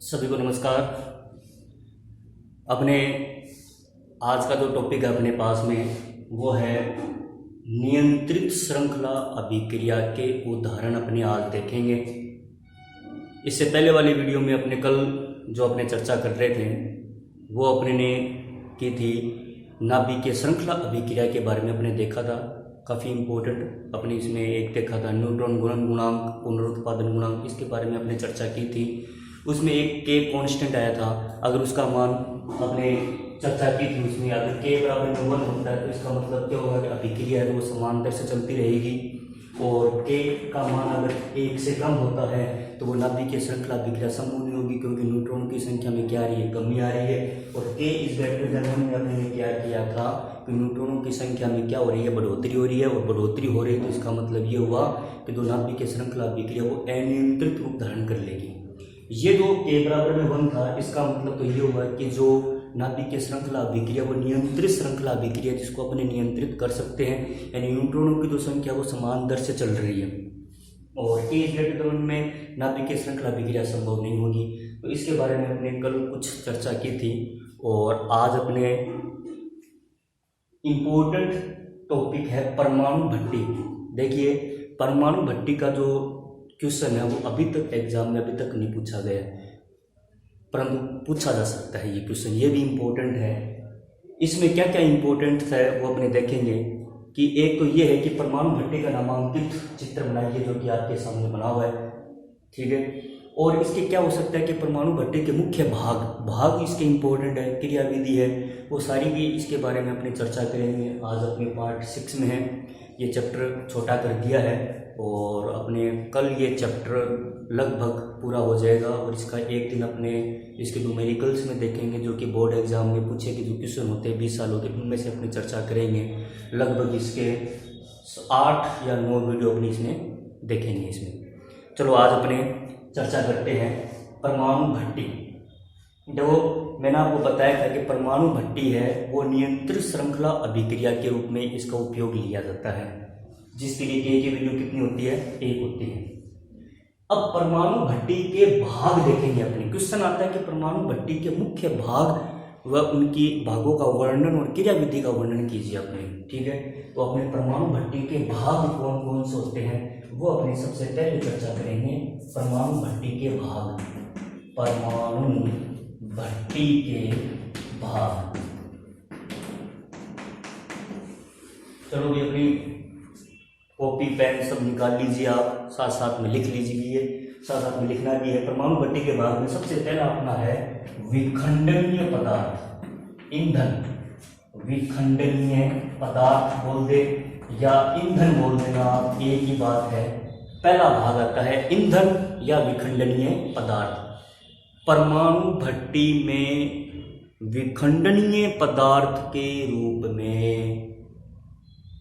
सभी को नमस्कार। अपने आज का जो टॉपिक है अपने पास में वो है नियंत्रित श्रृंखला अभिक्रिया के उदाहरण अपने आज देखेंगे। इससे पहले वाली वीडियो में अपने कल जो अपने चर्चा कर रहे थे वो अपने ने की थी नाभिकीय श्रृंखला अभिक्रिया के बारे में अपने देखा था। काफ़ी इम्पोर्टेंट अपने इसमें एक देखा था न्यूट्रॉन गुणन गुणांक, पुनरुत्पादन गुणांक, इसके बारे में अपने चर्चा की थी। उसमें एक के कांस्टेंट आया था, अगर उसका मान अपने चर्चा की थी उसमें अगर के बराबर में 1 होता है तो इसका मतलब क्या होगा कि अभिक्रिया है वो समान दर से चलती रहेगी, और के का मान अगर 1 से कम होता है तो वो नाभिकीय श्रृंखला अभिक्रिया संभव नहीं होगी, क्योंकि न्यूट्रॉन की संख्या में क्या आ रही है, कमी आ रही है। और के इज ग्रेटर देन 1 में अपने क्या किया था कि न्यूट्रॉनों की संख्या में क्या हो रही है, बढ़ोतरी हो रही है, और बढ़ोतरी हो रही है तो इसका मतलब ये हुआ कि जो नाभिकीय श्रृंखला अभिक्रिया वो अनियंत्रित रूप धारण कर लेगी। ये जो के बराबर में 1 था इसका मतलब तो ये हुआ कि जो नाभिकीय श्रृंखला अभिक्रिया वो नियंत्रित श्रृंखला अभिक्रिया जिसको अपने नियंत्रित कर सकते हैं, यानी न्यूट्रॉनों की जो संख्या वो समान दर से चल रही है, और के ग्रेटर देन में नाभिकीय श्रृंखला अभिक्रिया संभव नहीं होगी। तो इसके बारे में अपने कल कुछ चर्चा की थी, और आज अपने इम्पोर्टेंट टॉपिक है परमाणु भट्टी। देखिए परमाणु भट्टी का जो क्वेश्चन है वो अभी तक एग्जाम में अभी तक नहीं पूछा गया, परंतु पूछा जा सकता है ये क्वेश्चन, ये भी इम्पोर्टेंट है। इसमें क्या क्या इम्पोर्टेंट है वो अपने देखेंगे कि एक तो ये है कि परमाणु भट्टी का नामांकित चित्र बनाइए जो कि आपके सामने बना हुआ है, ठीक है। और इसके क्या हो सकता है कि परमाणु भट्टी के मुख्य भाग इसके इम्पोर्टेंट है, क्रियाविधि है, वो सारी भी इसके बारे में अपनी चर्चा करेंगे। आज अपने पार्ट 6 में है, ये चैप्टर छोटा कर दिया है, और अपने कल ये चैप्टर लगभग पूरा हो जाएगा, और इसका एक दिन अपने इसके न्यूमेरिकल्स में देखेंगे जो कि बोर्ड एग्जाम में पूछे कि जो क्वेश्चन होते हैं 20 सालों के, उनमें से अपनी चर्चा करेंगे। लगभग इसके 8 या 9 वीडियो अपनी इसमें देखेंगे इसमें। चलो आज अपने चर्चा करते हैं परमाणु भट्टी। देखो मैंने आपको बताया था कि परमाणु भट्टी है वो नियंत्रित श्रृंखला अभिक्रिया के रूप में इसका उपयोग लिया जाता है, जिसके लिए के की वैल्यू कितनी होती है, 1 होती है। अब परमाणु भट्टी के भाग देखेंगे अपने। क्वेश्चन आता है कि परमाणु भट्टी के मुख्य भाग व उनकी भागों का वर्णन और क्रियाविधि का वर्णन कीजिए अपने, ठीक है। तो अपने परमाणु भट्टी के भाग कौन कौन से होते हैं वो अपने सबसे पहले चर्चा करेंगे। परमाणु भट्टी के भाग, परमाणु भट्टी के भाग। चलो भी अपनी कॉपी पेन सब निकाल लीजिए, आप साथ साथ में लिख लीजिए, साथ साथ में लिखना भी है। परमाणु भट्टी के भाग में सबसे पहला अपना है विखंडनीय पदार्थ, ईंधन। विखंडनीय पदार्थ बोल दे या ईंधन बोल देना, आप एक ही बात है। पहला भाग आता है ईंधन या विखंडनीय पदार्थ। परमाणु भट्टी में विखंडनीय पदार्थ के रूप में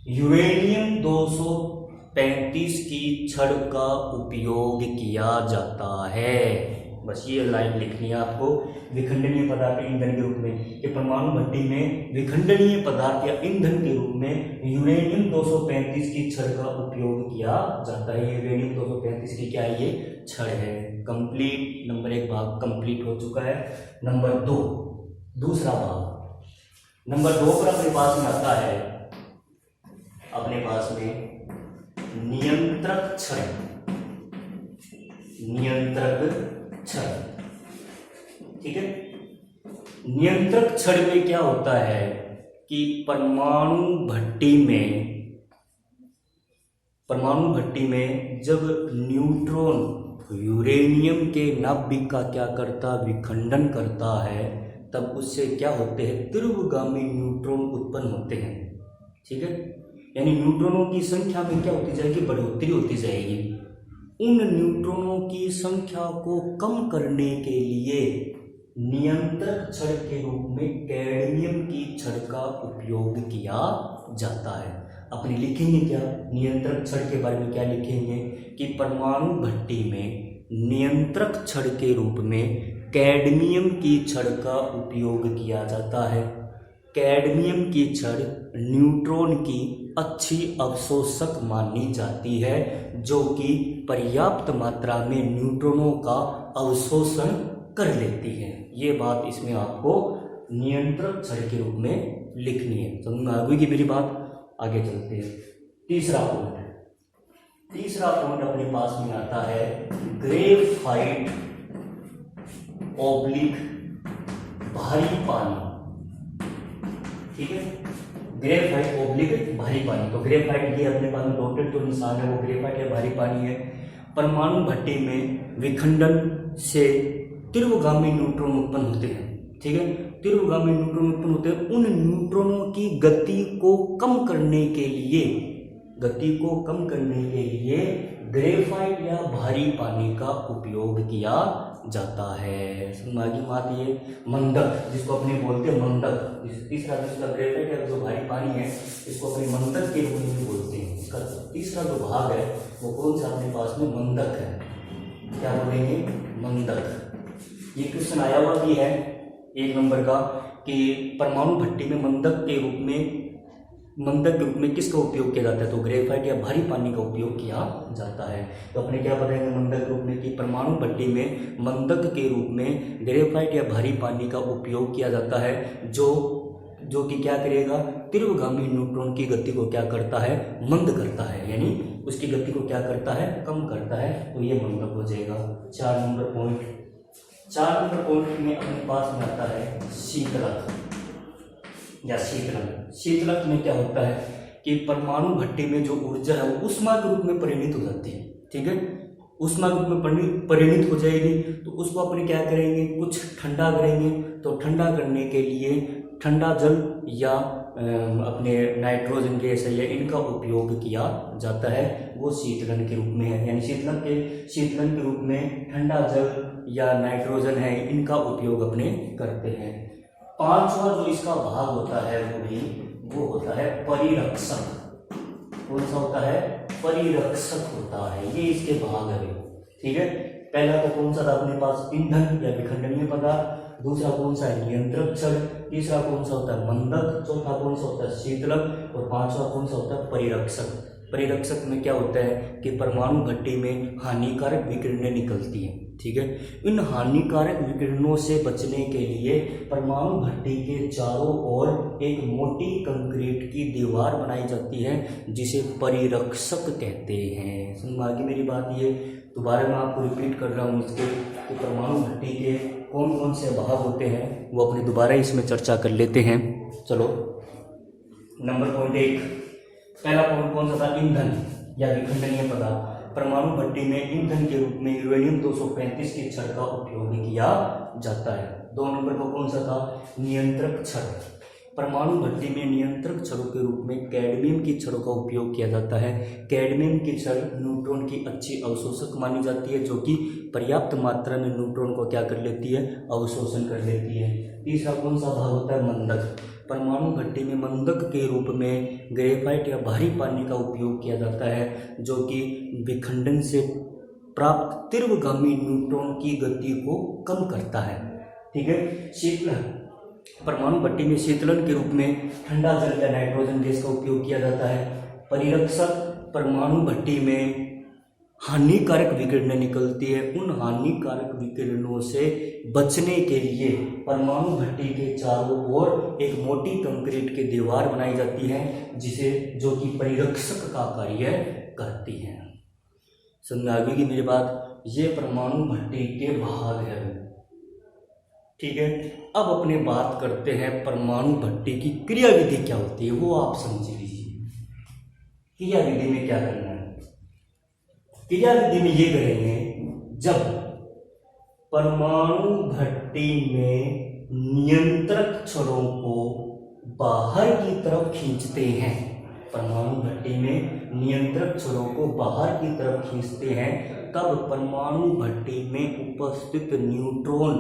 यूरेनियम 235 की छड़ का उपयोग किया जाता है। बस ये लाइन लिखनी है आपको, विखंडनीय पदार्थ ईंधन के रूप में। कि परमाणु भट्टी में विखंडनीय पदार्थ या ईंधन के रूप में यूरेनियम 235 की छड़ का उपयोग किया जाता है। यूरेनियम 235 की क्या है, ये छड़ है। कंप्लीट, नंबर 1 भाग कंप्लीट हो चुका है। नंबर 2 दूसरा भाग, नंबर 2 पर अपने पास में आता है अपने पास में नियंत्रक छड़। नियंत्रक छड़, ठीक है। नियंत्रक छड़ में क्या होता है कि परमाणु भट्टी में जब न्यूट्रॉन यूरेनियम के नाभिक का क्या करता, विखंडन करता है, तब उससे क्या होते हैं, तीव्रगामी न्यूट्रॉन उत्पन्न होते हैं, ठीक है। यानी न्यूट्रॉनों की संख्या में क्या होती जाएगी, बढ़ोतरी होती जाएगी। उन न्यूट्रॉनों की संख्या को कम करने के लिए नियंत्रक छड़ के रूप में कैडमियम की छड़ का उपयोग किया जाता है। अपने लिखेंगे क्या, नियंत्रक छड़ के बारे में क्या लिखेंगे कि परमाणु भट्टी में नियंत्रक छड़ के रूप में कैडमियम की छड़ का उपयोग किया जाता है। कैडमियम की छड़ न्यूट्रॉन की अच्छी अवशोषक मानी जाती है, जो कि पर्याप्त मात्रा में न्यूट्रॉनों का अवशोषण कर लेती है। ये बात इसमें आपको नियंत्रक छड़ के रूप में लिखनी है। समझ में आ गई कि मेरी बात? आगे चलते हैं। तीसरा पॉइंट अपने पास में आता है ग्रेफाइट ऑब्लिक भारी पानी। ठीक है, ग्रेफाइट ऑब्लिक भारी पानी। तो ग्रेफाइट ये अपने पास में डॉटेड जो निशान है वो ग्रेफाइट या भारी पानी है। परमाणु भट्टी में विखंडन से तीव्रगामी न्यूट्रॉन उत्पन्न होते हैं। ठीक है, तीव्रगामी न्यूट्रॉन उत्पन्न होते हैं। उन न्यूट्रॉनों की गति को कम करने के लिए ग्रेफाइट या भारी पानी का उपयोग किया जाता है। समागी बात ये मंदक, जिसको अपने बोलते हैं मंदक। तीसरा जिसका ग्रेफाइट या जो भारी पानी है इसको अपने मंदक के रूप में बोलते हैं। इसका तीसरा जो भाग है वो कौन सा अपने पास में मंदक है। क्या बोलेंगे? मंदक। ये क्वेश्चन आया हुआ भी है 1 नंबर का कि परमाणु भट्टी में मंदक के रूप में किसका उपयोग किया जाता है? तो ग्रेफाइट या भारी पानी का उपयोग किया जाता है। तो अपने क्या बताएंगे मंदक के रूप में कि परमाणु भट्टी में मंदक के रूप में ग्रेफाइट या भारी पानी का उपयोग किया जाता है, जो कि क्या करेगा? तीव्रगामी न्यूट्रॉन की गति को क्या करता है? मंद करता है, यानी उसकी गति को क्या करता है? कम करता है। तो ये मंदक हो जाएगा। 4 नंबर पॉइंट में अपने पास में आता है शीतलक या शीतलन। शीतलक में क्या होता है कि परमाणु भट्टी में जो ऊर्जा है वो ऊष्मा के रूप में परिणित हो जाती है। ठीक है, ऊष्मा के रूप में परिणित हो जाएगी तो उसको अपने क्या करेंगे? कुछ ठंडा करेंगे। तो ठंडा करने के लिए ठंडा जल या अपने नाइट्रोजन गैस है इनका उपयोग किया जाता है, वो शीतलन के रूप में है। यानी शीतलन के रूप में ठंडा जल या नाइट्रोजन है इनका उपयोग अपने करते हैं। 5वां जो इसका भाग होता है वो होता है परिरक्षक। कौन सा होता है? परिरक्षक होता है। ये इसके भाग है। ठीक है, पहला तो कौन सा था अपने पास? ईंधन या विखंडनीय पदार्थ। दूसरा कौन सा है? नियंत्रक छड़। तीसरा कौन सा होता है? मंदक। चौथा कौन सा होता है? शीतलक। और 5वां कौन सा होता है? परिरक्षक। परिरक्षक में क्या होता है कि परमाणु भट्टी में हानिकारक विकिरणें निकलती हैं। ठीक है, इन हानिकारक विकिरणों से बचने के लिए परमाणु भट्टी के चारों ओर एक मोटी कंक्रीट की दीवार बनाई जाती है जिसे परिरक्षक कहते हैं। समझ में आ गई मेरी बात? ये दोबारा मैं आपको रिपीट कर रहा हूँ इसके कि परमाणु भट्टी के कौन कौन से भाग होते हैं वो अपने दोबारा इसमें चर्चा कर लेते हैं। चलो, नंबर पॉइंट 1, पहला पॉइंट कौन सा था? ईंधन या विखंडनीय पदार्थ। परमाणु भट्टी में ईंधन के रूप में यूरेनियम 235 के छड़ का उपयोग किया जाता है। 2 नंबर पर कौन सा था? नियंत्रक छड़। परमाणु भट्टी में नियंत्रक छड़ों के रूप में कैडमियम की छड़ों का उपयोग किया जाता है। कैडमियम की छड़ न्यूट्रॉन की अच्छी अवशोषक मानी जाती है, जो कि पर्याप्त मात्रा में न्यूट्रॉन को क्या कर लेती है? अवशोषण कर लेती है। तीसरा कौन सा भाग होता है? मंदक। परमाणु भट्टी में मंदक के रूप में ग्रेफाइट या भारी पानी का उपयोग किया जाता है, जो कि विखंडन से प्राप्त तीव्रगामी न्यूट्रॉन की गति को कम करता है। ठीक है, शीतलन। परमाणु भट्टी में शीतलन के रूप में ठंडा जल या नाइट्रोजन गैस का उपयोग किया जाता है। परिरक्षक, परमाणु भट्टी में हानिकारक विकिरणें निकलती है। उन हानिकारक विकिरणों से बचने के लिए परमाणु भट्टी के चारों ओर एक मोटी कंक्रीट की दीवार बनाई जाती है जो कि परिरक्षक का कार्य करती है। समझ आ गई कि मेरी बात? ये परमाणु भट्टी के भाग है। ठीक है, अब अपने बात करते हैं परमाणु भट्टी की क्रिया विधि क्या होती है, वो आप समझ लीजिए। क्रिया विधि में क्या करना है? क्रिया विधि में ये करेंगे, जब परमाणु भट्टी में नियंत्रक छड़ों को बाहर की तरफ खींचते हैं, परमाणु भट्टी में नियंत्रक छड़ों को बाहर की तरफ खींचते हैं, तब परमाणु भट्टी में उपस्थित न्यूट्रॉन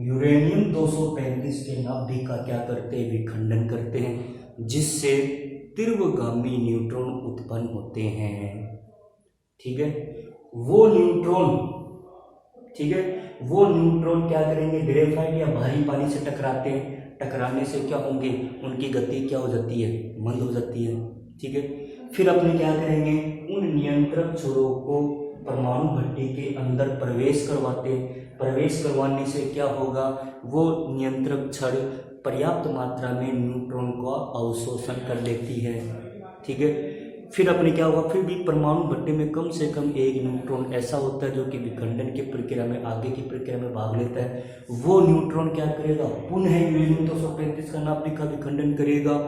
यूरेनियम 235 के नाभिक का क्या करते हैं? विखंडन करते हैं, जिससे तीव्रगामी न्यूट्रॉन उत्पन्न होते हैं। ठीक है, वो न्यूट्रॉन क्या करेंगे? ग्रेफाइट या भारी पानी से टकराते हैं। टकराने से क्या होंगे? उनकी गति क्या हो जाती है? मंद हो जाती है। ठीक है, फिर अपने क्या करेंगे? उन नियंत्रक छड़ों को परमाणु भट्टी के अंदर प्रवेश करवाते हैं। प्रवेश करवाने से क्या होगा, वो नियंत्रक छड़ पर्याप्त मात्रा में न्यूट्रॉन का अवशोषण कर लेती है। ठीक है, फिर अपने क्या होगा, फिर भी परमाणु भट्टी में कम से कम एक न्यूट्रॉन ऐसा होता है जो कि विखंडन की प्रक्रिया में, आगे की प्रक्रिया में भाग लेता है। वो न्यूट्रॉन क्या करेगा, पुनः यूरेनियम 235 का नाभिक का विखंडन करेगा।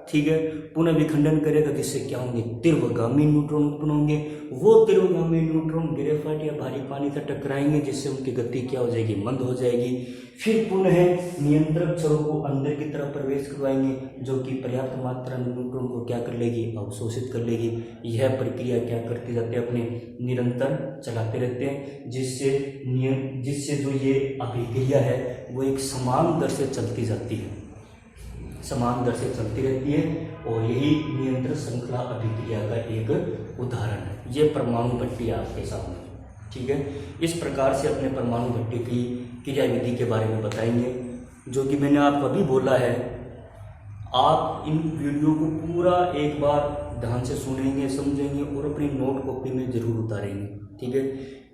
ठीक है, पुनः विखंडन करेगा, जिससे क्या होंगे, तीव्रगामी न्यूट्रॉन उत्पन्न होंगे। वो तीव्रगामी न्यूट्रॉन ग्रेफाइट या भारी पानी से टकराएंगे, जिससे उनकी गति क्या हो जाएगी, मंद हो जाएगी। फिर पुनः नियंत्रक छड़ों को अंदर की तरफ प्रवेश करवाएंगे, जो कि पर्याप्त मात्रा में न्यूट्रॉन को क्या कर लेगी, अवशोषित कर लेगी। यह प्रक्रिया क्या करती जाती है, अपने निरंतर चलाते रहते हैं, जिससे जो ये अभिक्रिया है वो एक समान दर से चलती जाती है, समान दर से चलती रहती है। और यही नियंत्रण श्रृंखला अभिक्रिया का एक उदाहरण है। ये परमाणु भट्टी आपके सामने। ठीक है, इस प्रकार से अपने परमाणु भट्टी की क्रिया विधि के बारे में बताएंगे, जो कि मैंने आपको अभी बोला है। आप इन वीडियो को पूरा एक बार ध्यान से सुनेंगे, समझेंगे और अपनी नोट कॉपी में जरूर उतारेंगे। ठीक है,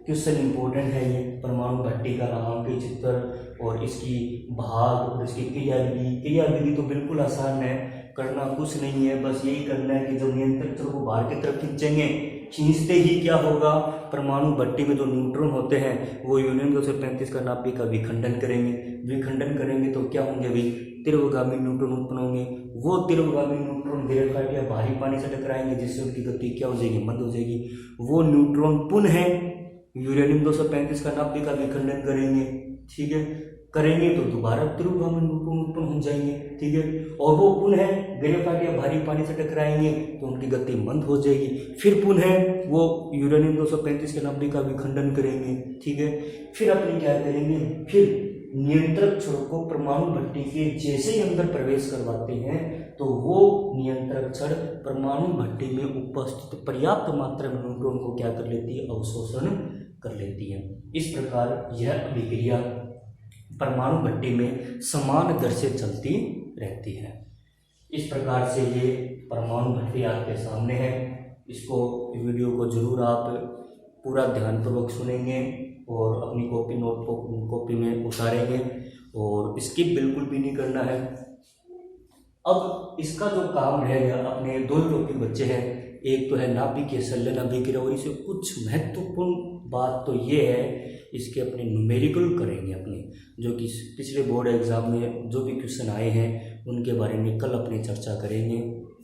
क्वेश्चन इंपॉर्टेंट है ये। परमाणु भट्टी का नामांकित चित्र और इसकी भाग और इसकी क्रिया विधि। क्रिया विधि तो बिल्कुल आसान है, करना कुछ नहीं है, बस यही करना है कि जब नियंत्रक छड़ को बाहर की तरफ खींचेंगे, खींचते ही क्या होगा, परमाणु भट्टी में जो न्यूट्रॉन होते हैं वो यूरेनियम 235 का नाभिक का विखंडन करेंगे। विखंडन करेंगे तो क्या होंगे भाई, तीव्रगामी न्यूट्रॉन उत्पन्न होंगे। वो तीव्रगामी न्यूट्रॉन ग्रेफाइट या भारी पानी से टकराएंगे, जिससे उनकी गति क्या हो जाएगी, मंद हो जाएगी। वो न्यूट्रॉन पुनः यूरेनियम 235 का नाभिक का विखंडन करेंगे। ठीक है, करेंगे तो दोबारा तीव्रगामी न्यूट्रॉन उत्पन्न हो जाएंगे। ठीक है, और वो पुनः ग्रेफाइट या भारी पानी से टकराएंगे तो उनकी गति मंद हो जाएगी। फिर पुनः वो यूरेनियम 235 के नाभिक का विखंडन करेंगे। ठीक है, फिर अपने क्या करेंगे, फिर नियंत्रक छड़ को परमाणु भट्टी के जैसे ही अंदर प्रवेश करवाते हैं तो वो नियंत्रक छड़ परमाणु भट्टी में उपस्थित पर्याप्त मात्रा में न्यूट्रॉन को क्या कर लेती है, अवशोषण कर लेती है। इस प्रकार यह अभिक्रिया परमाणु भट्टी में समान दर से चलती रहती है। इस प्रकार से ये परमाणु भट्टी आपके सामने है। इसको वीडियो को जरूर आप पूरा ध्यानपूर्वक सुनेंगे और अपनी कॉपी नोट कॉपी में उतारेंगे और स्किप बिल्कुल भी नहीं करना है। अब इसका जो काम रहेगा, अपने दो टॉपिक बच्चे हैं, एक तो है नाभिकीय संलयन अभिक्रिया और इसे कुछ महत्वपूर्ण बात तो ये है, इसके अपने न्यूमेरिकल करेंगे अपने, जो कि पिछले बोर्ड एग्जाम में जो भी क्वेश्चन आए हैं उनके बारे में कल अपनी चर्चा करेंगे।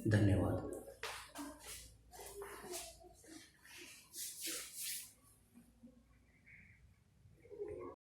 धन्यवाद।